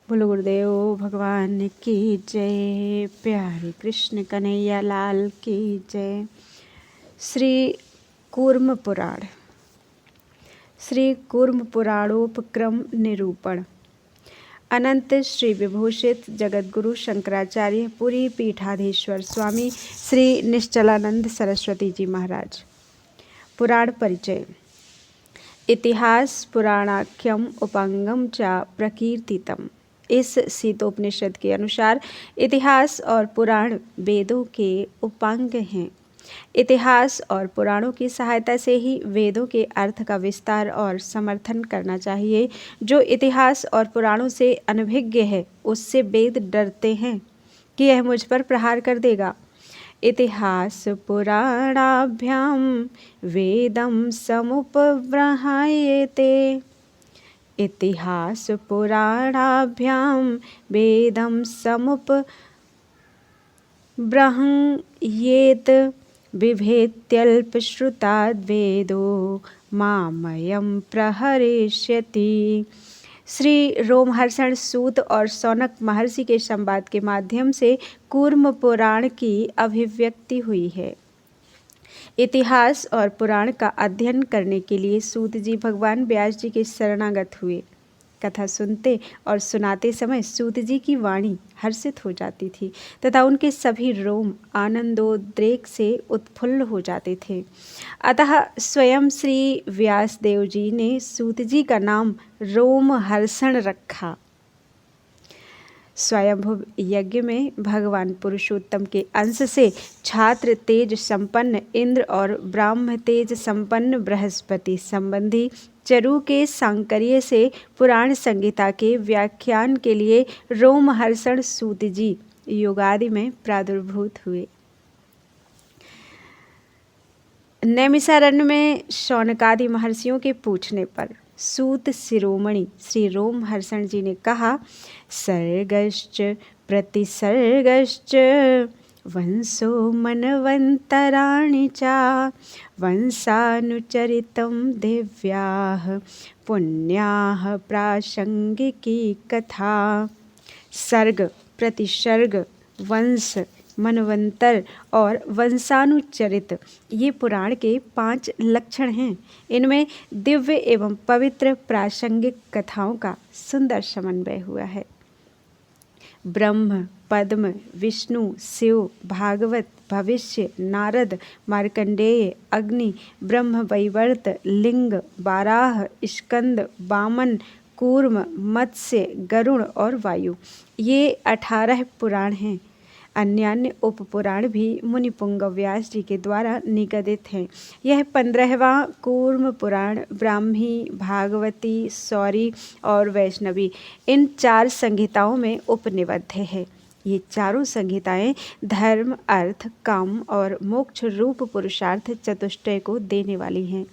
बोलो गुरुदेव भगवान की जय। प्यारे कृष्ण कन्हैया लाल की जय। श्री कूर्म पुराण। श्री कूर्म पुराणोपक्रम निरूपण। अनंत श्री विभूषित जगद्गुरु शंकराचार्य पुरी पीठाधीश्वर स्वामी श्री निश्चलानंद सरस्वती जी महाराज। पुराण परिचय। इतिहास पुराणाख्यम उपांगम च प्रकीर्तितम। इस सीतोपनिषद के अनुसार इतिहास और पुराण वेदों के उपांग हैं। इतिहास और पुराणों की सहायता से ही वेदों के अर्थ का विस्तार और समर्थन करना चाहिए। जो इतिहास और पुराणों से अनभिज्ञ है उससे वेद डरते हैं कि यह मुझ पर प्रहार कर देगा। इतिहास पुराणाभ्याम वेदम समुपब्रहायते। इतिहास पुराणाभ्यां वेदं समुपब्रह्मयेत। बिभेत्यल्पश्रुताद् वेदो मामयं प्रहरिष्यति। श्री रोमहर्षण सूत और सौनक महर्षि के संवाद के माध्यम से कूर्म पुराण की अभिव्यक्ति हुई है। इतिहास और पुराण का अध्ययन करने के लिए सूत जी भगवान व्यास जी के शरणागत हुए। कथा सुनते और सुनाते समय सूत जी की वाणी हर्षित हो जाती थी तथा उनके सभी रोम आनंदोद्रेक से उत्फुल्ल हो जाते थे। अतः स्वयं श्री व्यासदेव जी ने सूत जी का नाम रोमहर्षण रखा। स्वयंभुव यज्ञ में भगवान पुरुषोत्तम के अंश से छात्र तेज संपन्न इंद्र और ब्राह्म तेज संपन्न बृहस्पति संबंधी चरु के सांकर्य से पुराण संहिता के व्याख्यान के लिए रोमहर्षण सूत जी युगादि में प्रादुर्भूत हुए। नैमिषारण्य में शौनकादि महर्षियों के पूछने पर सूत शिरोमणि श्री रोमहर्षण जी ने कहा, सर्गश्च प्रतिसर्गश्च वंशो मनवंतराणि च वंशानुचरितं दिव्याः पुण्याः प्रासंगिकी कथा। सर्ग, प्रतिसर्ग, वंश, मनवंतर और वंशानुचरित ये पुराण के 5 लक्षण हैं। इनमें दिव्य एवं पवित्र प्रासंगिक कथाओं का सुंदर समन्वय हुआ है। ब्रह्म, पद्म, विष्णु, शिव, भागवत, भविष्य, नारद, मार्कंडेय, अग्नि, ब्रह्मवैवर्त, लिंग, बाराह, स्कंद, वामन, कूर्म, मत्स्य, गरुण और वायु ये 18 पुराण हैं। अन्यान्य उपपुराण भी मुनिपुंग व्यास जी के द्वारा निगदित हैं। यह 15वां कूर्म पुराण ब्राह्मी, भागवती, सौरी और वैष्णवी इन 4 संहिताओं में उपनिबद्ध है। ये चारों संहिताएं धर्म, अर्थ, काम और मोक्ष रूप पुरुषार्थ चतुष्टय को देने वाली हैं।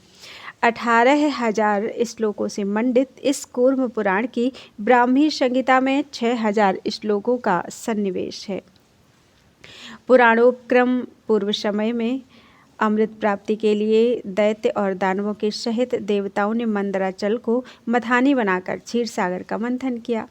18,000 श्लोकों से मंडित इस कूर्म पुराण की ब्राह्मी संहिता में 6,000 श्लोकों का सन्निवेश है। पुराणोपक्रम पूर्व समय में अमृत प्राप्ति के लिए दैत्य और दानवों के सहित देवताओं ने मंदराचल को मथानी बनाकर क्षीर सागर का मंथन किया।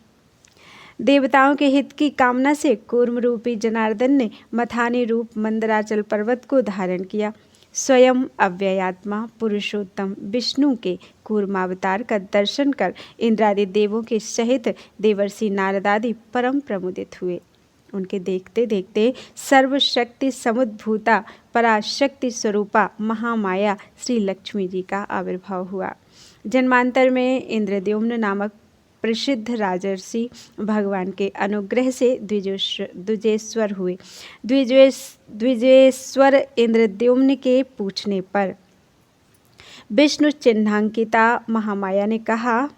देवताओं के हित की कामना से कूर्म रूपी जनार्दन ने मथानी रूप मंदराचल पर्वत को धारण किया। स्वयं अव्ययात्मा पुरुषोत्तम विष्णु के कूर्मावतार का दर्शन कर इंद्रादि देवों के सहित देवर्षि नारदादि परम प्रमुदित हुए। उनके देखते देखते सर्वशक्ति समुद्भूता पराशक्ति स्वरूपा महामाया श्री लक्ष्मी जी का आविर्भाव हुआ। जन्मांतर में इंद्रद्युम्न नामक प्रसिद्ध राजर्षि भगवान के अनुग्रह से द्विजेश्वर हुए। द्विजेश्वर इंद्रद्युम्न के पूछने पर विष्णु चिन्हांकिता महामाया ने कहा,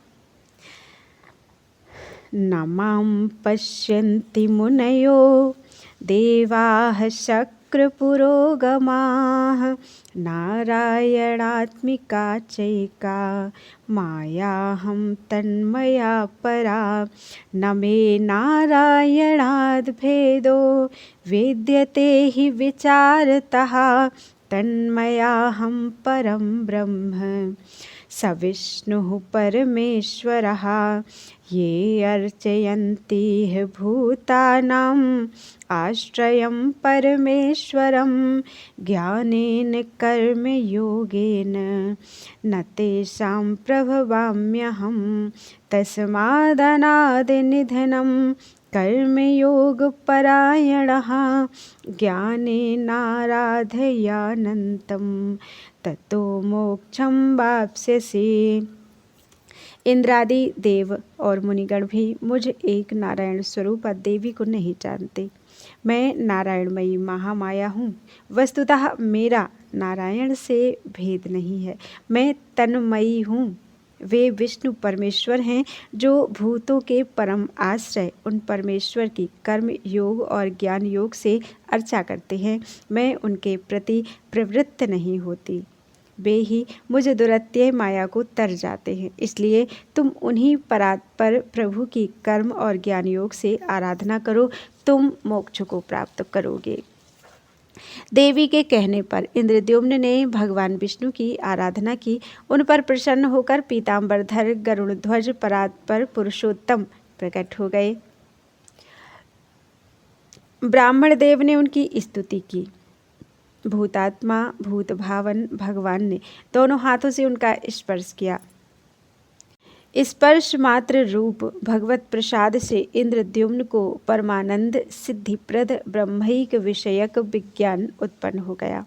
न मां पश्यन्ति मुनयो देवाः शक्रपुरोगमाः नारायणात्मिका चैका मायाहं तन्मया परा। न मे नारायणाद् भेदो वेद्यते हि विचारतः तन्मयाहं परं ब्रह्म। सविष्णुः परमेश्वरः ये अर्चयन्ति भूतानाम् आश्रयं परमेश्वरं ज्ञानेन कर्मयोगेन न तेषां प्रभवाम्यहं तस्मादनादिनिधनं कर्मयोगपरायणः ज्ञानेनाराधयानन्तं ततो मोक्षं वाप्स्यसि। इंद्रादि देव और मुनिगण भी मुझ एक नारायण स्वरूप देवी को नहीं जानते। मैं नारायणमयी महामाया हूँ। वस्तुतः मेरा नारायण से भेद नहीं है। मैं तन्मयी हूँ। वे विष्णु परमेश्वर हैं जो भूतों के परम आश्रय उन परमेश्वर की कर्म योग और ज्ञान योग से अर्चा करते हैं। मैं उनके प्रति प्रवृत्त नहीं होती। वे ही मुझ दुरत्यय माया को तर जाते हैं। इसलिए तुम उन्हीं परात्पर प्रभु की कर्म और ज्ञान योग से आराधना करो, तुम मोक्ष को प्राप्त करोगे। देवी के कहने पर इंद्रद्युम्न ने भगवान विष्णु की आराधना की। उन पर प्रसन्न होकर पीताम्बरधर गरुड़ध्वज परात्पर पुरुषोत्तम प्रकट हो गए। ब्राह्मण देव ने उनकी स्तुति की। भूतात्मा भूत भावन भगवान ने दोनों हाथों से उनका स्पर्श किया। स्पर्श मात्र रूप भगवत प्रसाद से इंद्रद्युम्न को परमानंद सिद्धिप्रद ब्रह्मैक विषयक विज्ञान उत्पन्न हो गया।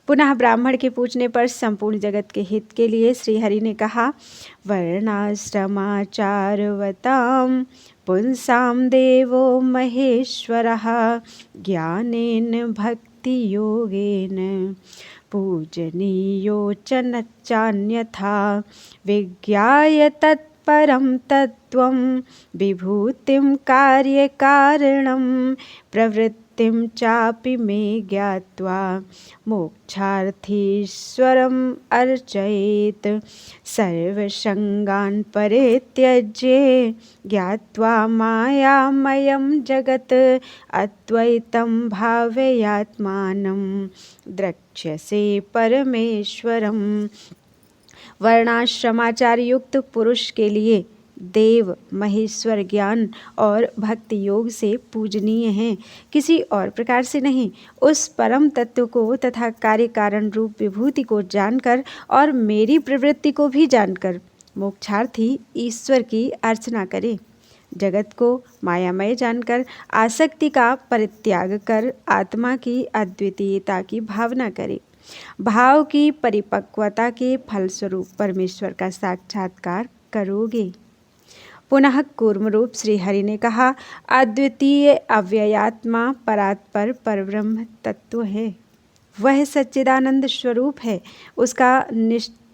पुनः ब्राह्मण के पूछने पर संपूर्ण जगत के हित के लिए श्रीहरि ने कहा, वर्णाश्रमाचारवतां पुंसां देवो महेश्वरः ज्ञानेन भक्तियोगेन पूजनीयो च न चान्यथा विज्ञाय तत्परं तत्त्वं विभूतिं कार्यकारणं प्रवृत्तिं चापि मे ज्ञात्वा मोक्षार्थीश्वरम् अर्चयेत् सर्वसंगान् परित्यज्य ज्ञात्वा मायामयं जगत् अद्वैतं भावयात्मानं द्रक्ष्यसे परमेश्वरम्। वर्णाश्रमाचार युक्त पुरुष के लिए देव महेश्वर ज्ञान और भक्ति योग से पूजनीय हैं, किसी और प्रकार से नहीं। उस परम तत्व को तथा कार्य कारण रूप विभूति को जानकर और मेरी प्रवृत्ति को भी जानकर मोक्षार्थी ईश्वर की अर्चना करे। जगत को मायामय जानकर आसक्ति का परित्याग कर आत्मा की अद्वितीयता की भावना करे। भाव की परिपक्वता के फलस्वरूप परमेश्वर का साक्षात्कार करोगे। पुनः कूर्म रूप श्री हरि ने कहा, अद्वितीय अव्ययात्मा परात्पर परब्रह्म तत्व है। वह सच्चिदानंद स्वरूप है। उसका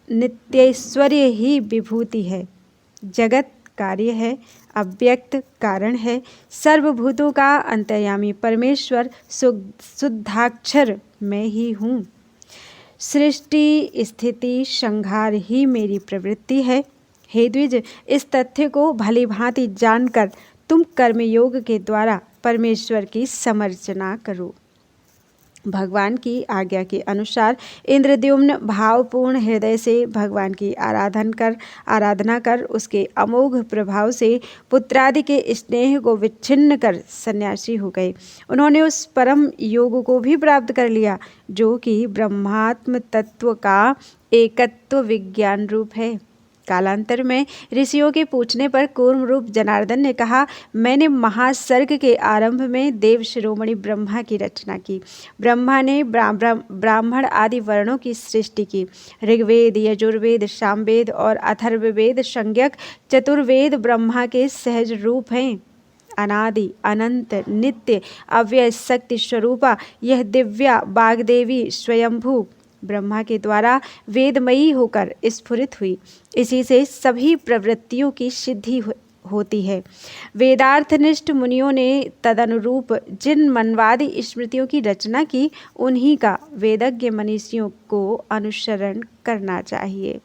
नित्यैश्वर्य ही विभूति है। जगत कार्य है, अव्यक्त कारण है। सर्वभूतों का अंतर्यामी परमेश्वर शुद्धाक्षर मैं ही हूँ। सृष्टि स्थिति संहार ही मेरी प्रवृत्ति है। हे द्विज, इस तथ्य को भली भांति जानकर तुम कर्मयोग के द्वारा परमेश्वर की समर्चना करो। भगवान की आज्ञा के अनुसार इंद्रद्युम्न भावपूर्ण हृदय से भगवान की आराधना कर उसके अमोघ प्रभाव से पुत्रादि के स्नेह को विच्छिन्न कर सन्यासी हो गए। उन्होंने उस परम योग को भी प्राप्त कर लिया जो कि ब्रह्मात्म तत्व का एकत्व विज्ञान रूप है। कालांतर में ऋषियों के पूछने पर कूर्म रूप जनार्दन ने कहा, मैंने महासर्ग के आरंभ में देव शिरोमणि ब्रह्मा की रचना की। ब्रह्मा ने ब्राह्मण आदि वर्णों की सृष्टि की। ऋग्वेद, यजुर्वेद, सामवेद और अथर्ववेद संज्ञक चतुर्वेद ब्रह्मा के सहज रूप हैं। अनादि अनंत नित्य अव्यय शक्ति स्वरूपा यह दिव्या बागदेवी स्वयंभू ब्रह्मा के द्वारा वेदमयी होकर स्फुरित हुई। इसी से सभी प्रवृत्तियों की सिद्धि होती है। वेदार्थनिष्ठ मुनियों ने तदनुरूप जिन मनवादी स्मृतियों की रचना की, उन्हीं का वेदज्ञ मनीषियों को अनुसरण करना चाहिए।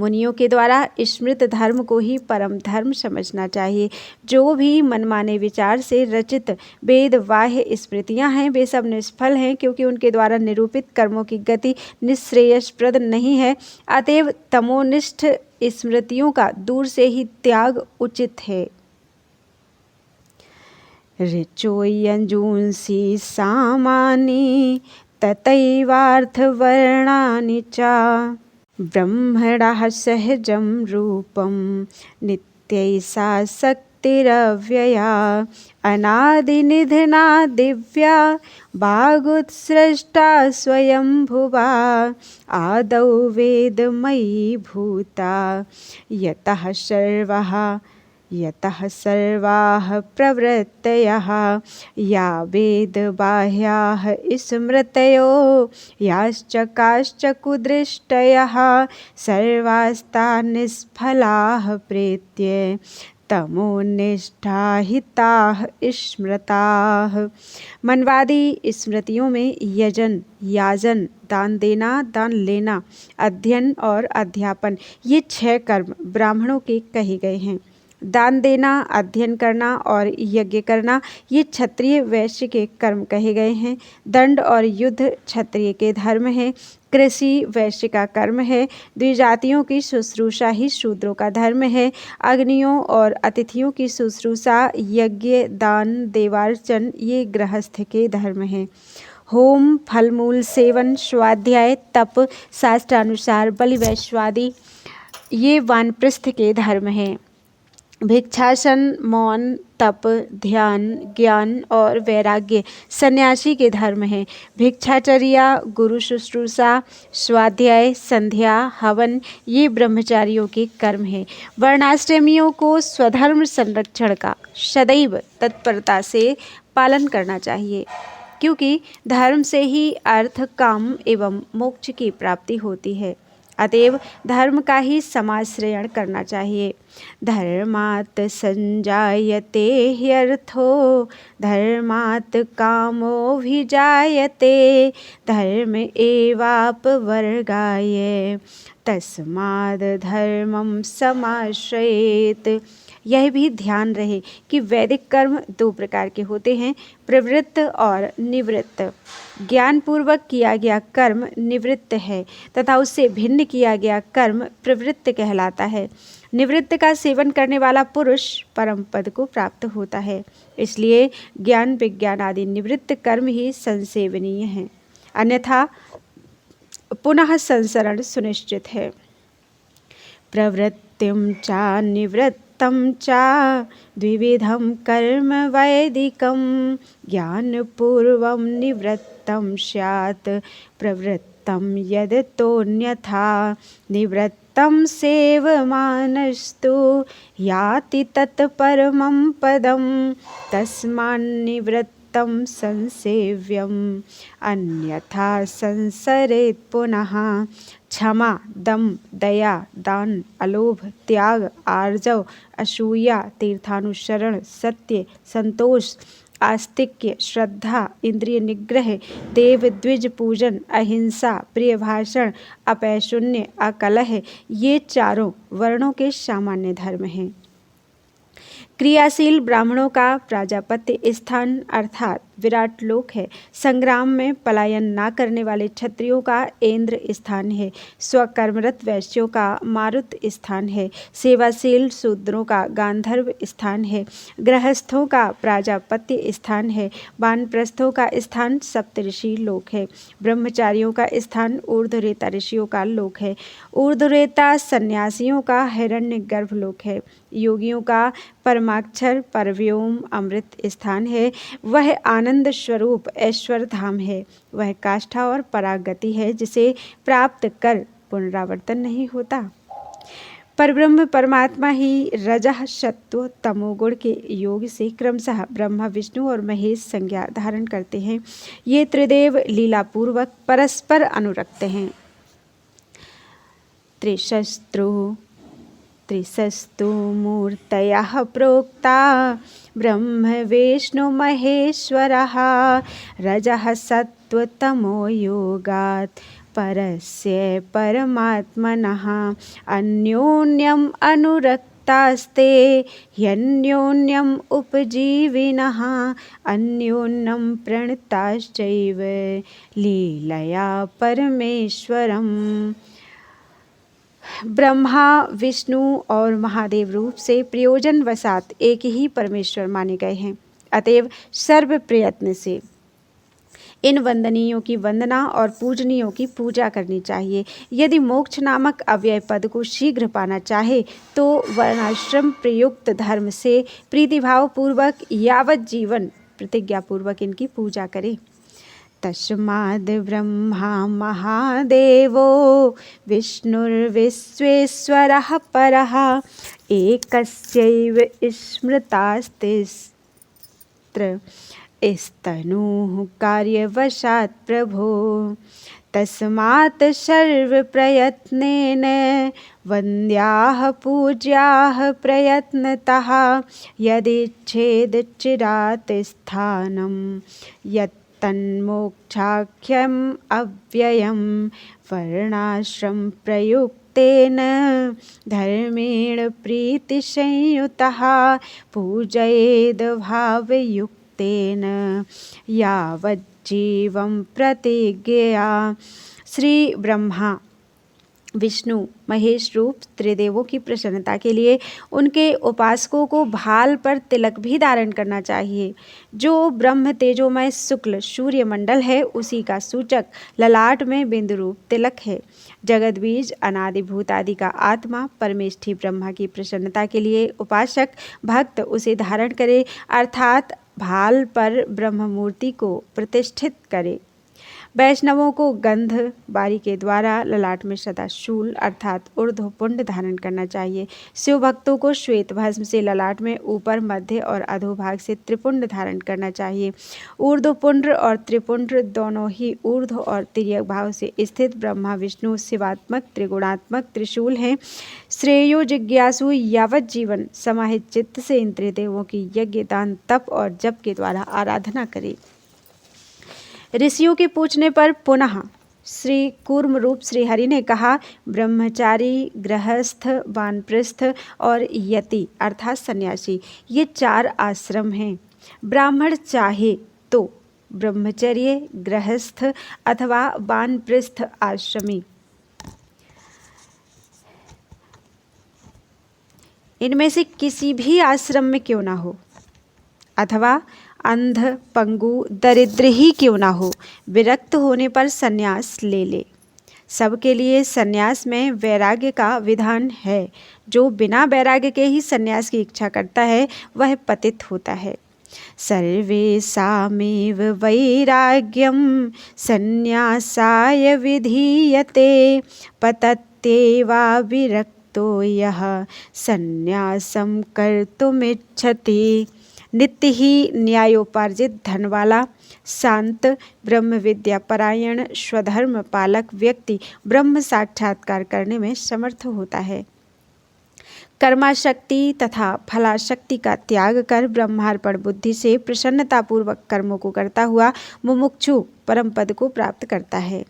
मुनियों के द्वारा स्मृत धर्म को ही परम धर्म समझना चाहिए। जो भी मनमाने विचार से रचित वेद बाह्य स्मृतियाँ हैं वे सब निष्फल हैं, क्योंकि उनके द्वारा निरूपित कर्मों की गति निश्रेयसप्रद नहीं है। अतएव तमोनिष्ठ स्मृतियों का दूर से ही त्याग उचित है। ऋचोयंजूंसि सामानि तथैवार्थवर्णानि च ब्रह्मणः सहजं रूपं नित्यैषा शक्तिरव्यया अनादिनिधना दिव्या वागुत्सृष्टा स्वयंभुवा आदौ वेदमयी भूता यतः सर्वाः प्रवृत्तयः या वेदबाह्याः स्मृतयो याश्च काश्च कुदृष्टयः सर्वास्ताः निष्फलाः प्रेत्य तमोनिष्ठाहिताः स्मृताः। मनवादी स्मृतियों में यजन, याजन, दान देना, दान लेना, अध्ययन और अध्यापन ये 6 कर्म ब्राह्मणों के कहे गए हैं। दान देना, अध्ययन करना और यज्ञ करना ये क्षत्रिय वैश्य के कर्म कहे गए हैं। दंड और युद्ध क्षत्रिय के धर्म है। कृषि वैश्य का कर्म है। द्विजातियों की शुश्रूषा ही शूद्रों का धर्म है। अग्नियों और अतिथियों की शुश्रूषा, यज्ञ, दान, देवार्चन ये गृहस्थ के धर्म हैं। होम, फलमूल सेवन, स्वाध्याय, तप, शास्त्रानुसार बलि वैश्वादि ये वानप्रस्थ के धर्म हैं। भिक्षासन, मौन, तप, ध्यान, ज्ञान और वैराग्य सन्यासी के धर्म हैं। भिक्षाचर्या, गुरु शुश्रूषा, स्वाध्याय, संध्या, हवन ये ब्रह्मचारियों के कर्म हैं। वर्णाश्रमियों को स्वधर्म संरक्षण का सदैव तत्परता से पालन करना चाहिए, क्योंकि धर्म से ही अर्थ, काम एवं मोक्ष की प्राप्ति होती है। अतएव धर्म का ही समाश्रयण करना चाहिए। धर्मात् संजायते ह्यर्थो धर्मात् कामोऽभिजायते धर्म एवापवर्गाय तस्माद् धर्मं समाश्रयेत्। यह भी ध्यान रहे कि वैदिक कर्म 2 प्रकार के होते हैं, प्रवृत्त और निवृत्त। ज्ञानपूर्वक किया गया कर्म निवृत्त है तथा उससे भिन्न किया गया कर्म प्रवृत्त कहलाता है। निवृत्त का सेवन करने वाला पुरुष परम पद को प्राप्त होता है। इसलिए ज्ञान, विज्ञान आदि निवृत्त कर्म ही संसेवनीय हैं, अन्यथा पुनः संसरण सुनिश्चित है। प्रवृत्तिं च निवृत्तं च द्विविधं कर्म वैदिकं ज्ञानपूर्वं निवृत्तं स्यात् प्रवृत्तं यदतोऽन्यथा निवृत्तं सेवमानस्तु याति तत्परमं पदं तस्मान्निवृत्तं संसेव्यम् अन्यथा संसरेत् पुनः। क्षमा, दम, दया, दान, अलोभ, त्याग, आर्जव, असूया, तीर्थानुसरण, सत्य, संतोष, आस्तिक्य, श्रद्धा, इंद्रिय निग्रह, देव द्विज पूजन, अहिंसा, प्रिय भाषण, अपैशून्य, अकलह ये 4 वर्णों के सामान्य धर्म हैं। क्रियाशील ब्राह्मणों का प्राजापत्य स्थान अर्थात विराट लोक है। संग्राम में पलायन न करने वाले क्षत्रियों का इंद्र स्थान है। स्वकर्मरत वैश्यों का मारुत स्थान है। सेवाशील शूद्रों का गांधर्व स्थान है। गृहस्थों का प्राजापत्य स्थान है। वानप्रस्थों का स्थान सप्तऋषि लोक है। ब्रह्मचारियों का स्थान ऊर्ध्वरेता ऋषियों का लोक है। ऊर्ध्वरेता सन्यासियों का हिरण्य गर्भ लोक है। योगियों का परमाक्षर परव्योम अमृत स्थान है। वह आनंद स्वरूप ऐश्वर धाम है। वह काष्ठा और परागति है, जिसे प्राप्त कर पुनरावर्तन नहीं होता। परब्रह्म परमात्मा ही रजः सत्व तमोगुण के योग से क्रमशः ब्रह्मा, विष्णु और महेश संज्ञा धारण करते हैं। ये त्रिदेव लीलापूर्वक परस्पर अनुरक्त हैं। त्रिशस्तु मूर्तयः प्रोक्ता ब्रह्म विष्णु महेश्वरः रजः सत्व तमो योगात् परस्य परमात्मनः अन्योन्यम् अनुरक्तास्ते ह्यन्योन्यम् उपजीविनः अन्योन्यं प्रणताश्चैव लीलया परमेश्वरम्। ब्रह्मा, विष्णु और महादेव रूप से प्रयोजन वसात एक ही परमेश्वर माने गए हैं। अतएव सर्व प्रयत्न से इन वंदनीयों की वंदना और पूजनीयों की पूजा करनी चाहिए। यदि मोक्ष नामक अव्यय पद को शीघ्र पाना चाहे तो वर्णाश्रम प्रयुक्त धर्म से प्रीतिभाव पूर्वक यावत जीवन प्रतिज्ञा पूर्वक इनकी पूजा करे। तस्माद् ब्रह्मा महादेवो विष्णुर्विश्वेश्वरः परः एकस्यैव स्मृतास्तिस्त्र स्तनुः कार्यवशात् प्रभो। तस्मात् सर्वप्रयत्नेन वन्द्याः पूज्याः प्रयत्नतः यदिच्छेदचिरात् स्थानं यत्तन्मोक्षाख्यम् अव्ययं वर्णाश्रम प्रयुक्तेन धर्मेण प्रीतिसंयुतः पूजयेद् भावयुक्तेन यावज्जीवं प्रतिज्ञया। श्री ब्रह्मा विष्णु महेश रूप त्रिदेवों की प्रसन्नता के लिए उनके उपासकों को भाल पर तिलक भी धारण करना चाहिए। जो ब्रह्म तेजोमय शुक्ल सूर्य मंडल है उसी का सूचक ललाट में बिंदु रूप तिलक है। जगत बीज अनादि भूत आदि का आत्मा परमेष्ठी ब्रह्मा की प्रसन्नता के लिए उपासक भक्त उसे धारण करे, अर्थात भाल पर ब्रह्म मूर्ति को प्रतिष्ठित करे। वैष्णवों को गंध बारी के द्वारा ललाट में सदा शूल अर्थात ऊर्ध्वपुंड धारण करना चाहिए। शिव भक्तों को श्वेत भस्म से ललाट में ऊपर मध्य और अधोभाग से त्रिपुंड धारण करना चाहिए। ऊर्ध्वपुंड और त्रिपुंड दोनों ही ऊर्ध्व और तिर्यक भाव से स्थित ब्रह्मा विष्णु शिवात्मक त्रिगुणात्मक त्रिशूल हैं। श्रेयो जिज्ञासु यावत जीवन समाहित चित्त से इन त्रिदेवों की यज्ञ दान तप और जप के द्वारा आराधना करे। ऋषियों के पूछने पर पुनः श्री कूर्म रूप श्रीहरि ने कहा, ब्रह्मचारी, गृहस्थ, वानप्रस्थ और यति अर्थात सन्यासी ये 4 आश्रम हैं। ब्राह्मण चाहे तो ब्रह्मचर्य, गृहस्थ अथवा वानप्रस्थ आश्रमी इनमें से किसी भी आश्रम में क्यों ना हो, अथवा अंध, पंगु, दरिद्र ही क्यों ना हो, विरक्त होने पर संन्यास ले ले। सबके लिए संन्यास में वैराग्य का विधान है। जो बिना वैराग्य के ही संन्यास की इच्छा करता है वह पतित होता है। सर्वेषामेव वैराग्यं संन्यासाय विधीयते पतत्येवा विरक्तो यः संन्यासं कर्तुमिच्छति। नित्य ही न्यायोपार्जित धन वाला, शांत, ब्रह्म विद्या परायण, स्वधर्म पालक व्यक्ति ब्रह्म साक्षात्कार करने में समर्थ होता है। कर्माशक्ति तथा फलाशक्ति का त्याग कर ब्रह्मार्पण बुद्धि से प्रसन्नतापूर्वक कर्मों को करता हुआ मुमुक्षु परम पद को प्राप्त करता है।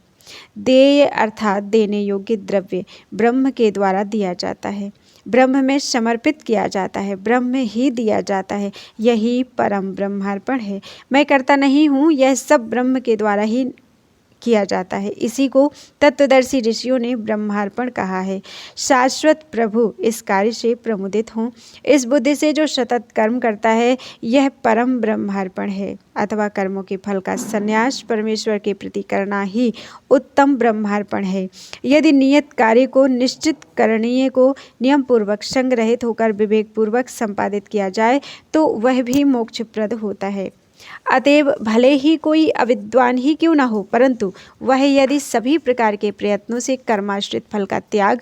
देय अर्थात देने योग्य द्रव्य ब्रह्म के द्वारा दिया जाता है, ब्रह्म में समर्पित किया जाता है, ब्रह्म ही दिया जाता है। यही परम ब्रह्मार्पण है। मैं करता नहीं हूँ, यह सब ब्रह्म के द्वारा ही किया जाता है। इसी को तत्वदर्शी ऋषियों ने ब्रह्मार्पण कहा है। शाश्वत प्रभु इस कार्य से प्रमुदित हों। इस बुद्धि से जो सतत कर्म करता है यह परम ब्रह्मार्पण है, अथवा कर्मों के फल का संन्यास परमेश्वर के प्रति करना ही उत्तम ब्रह्मार्पण है। यदि नियत कार्य को, निश्चित करणीय को नियम पूर्वक संग रहित होकर विवेक पूर्वक संपादित किया जाए तो वह भी मोक्षप्रद होता है। अतएव भले ही कोई अविद्वान ही क्यों न हो, परंतु वह यदि सभी प्रकार के प्रयत्नों से कर्माश्रित फल का त्याग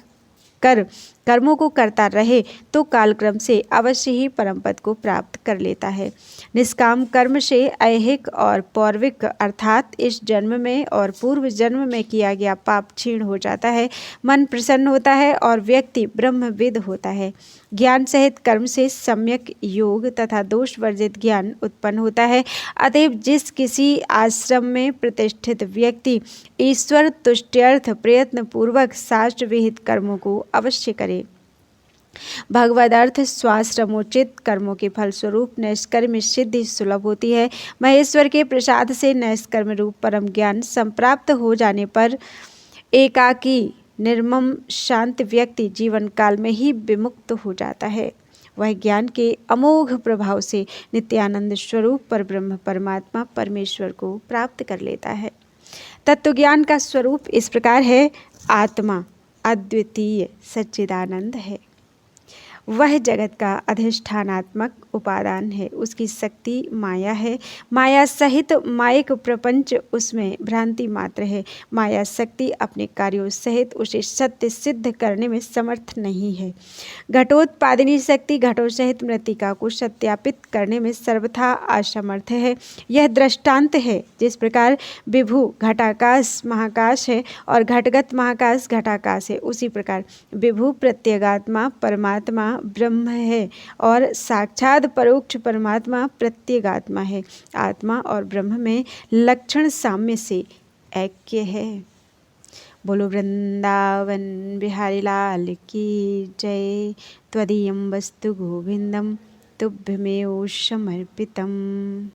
कर कर्मों को करता रहे तो कालक्रम से अवश्य ही परम पद को प्राप्त कर लेता है। निष्काम कर्म से ऐहिक और पौर्विक अर्थात इस जन्म में और पूर्व जन्म में किया गया पाप क्षीण हो जाता है, मन प्रसन्न होता है और व्यक्ति ब्रह्मविद होता है। ज्ञान सहित कर्म से सम्यक योग तथा दोष वर्जित ज्ञान उत्पन्न होता है। अतएव जिस किसी आश्रम में प्रतिष्ठित व्यक्ति ईश्वर तुष्ट्यर्थ प्रयत्न पूर्वक शास्त्र विहित कर्मों को अवश्य करे, भगवदर्थ स्वाश्रमोचित कर्मों के फलस्वरूप नैष्कर्म सिद्धि सुलभ होती है। महेश्वर के प्रसाद से नैष्कर्म रूप परम ज्ञान संप्राप्त हो जाने पर एकाकी निर्मम शांत व्यक्ति जीवन काल में ही विमुक्त हो जाता है। वह ज्ञान के अमोघ प्रभाव से नित्यानंद स्वरूप पर ब्रह्म परमात्मा परमेश्वर को प्राप्त कर लेता है। तत्वज्ञान का स्वरूप इस प्रकार है। आत्मा अद्वितीय सच्चिदानंद है। वह जगत का अधिष्ठानात्मक उपादान है। उसकी शक्ति माया है। माया सहित मायिक प्रपंच उसमें भ्रांति मात्र है। माया शक्ति अपने कार्यों सहित उसे सत्य सिद्ध करने में समर्थ नहीं है। घटोत्पादिनी शक्ति घटों सहित मृत्तिका को सत्यापित करने में सर्वथा असमर्थ है। यह दृष्टांत है। जिस प्रकार विभु घटाकाश महाकाश है और घटगत महाकाश घटाकाश है, उसी प्रकार विभु प्रत्यगात्मा परमात्मा ब्रह्म है और साक्षात परोक्ष परमात्मा प्रत्यगात्मा है। आत्मा और ब्रह्म में लक्षण साम्य से ऐक्य है। बोलो वृंदावन बिहारी लाल की जय। त्वदीयं वस्तु गोविंदम तुभ्यमेव समर्पितम्।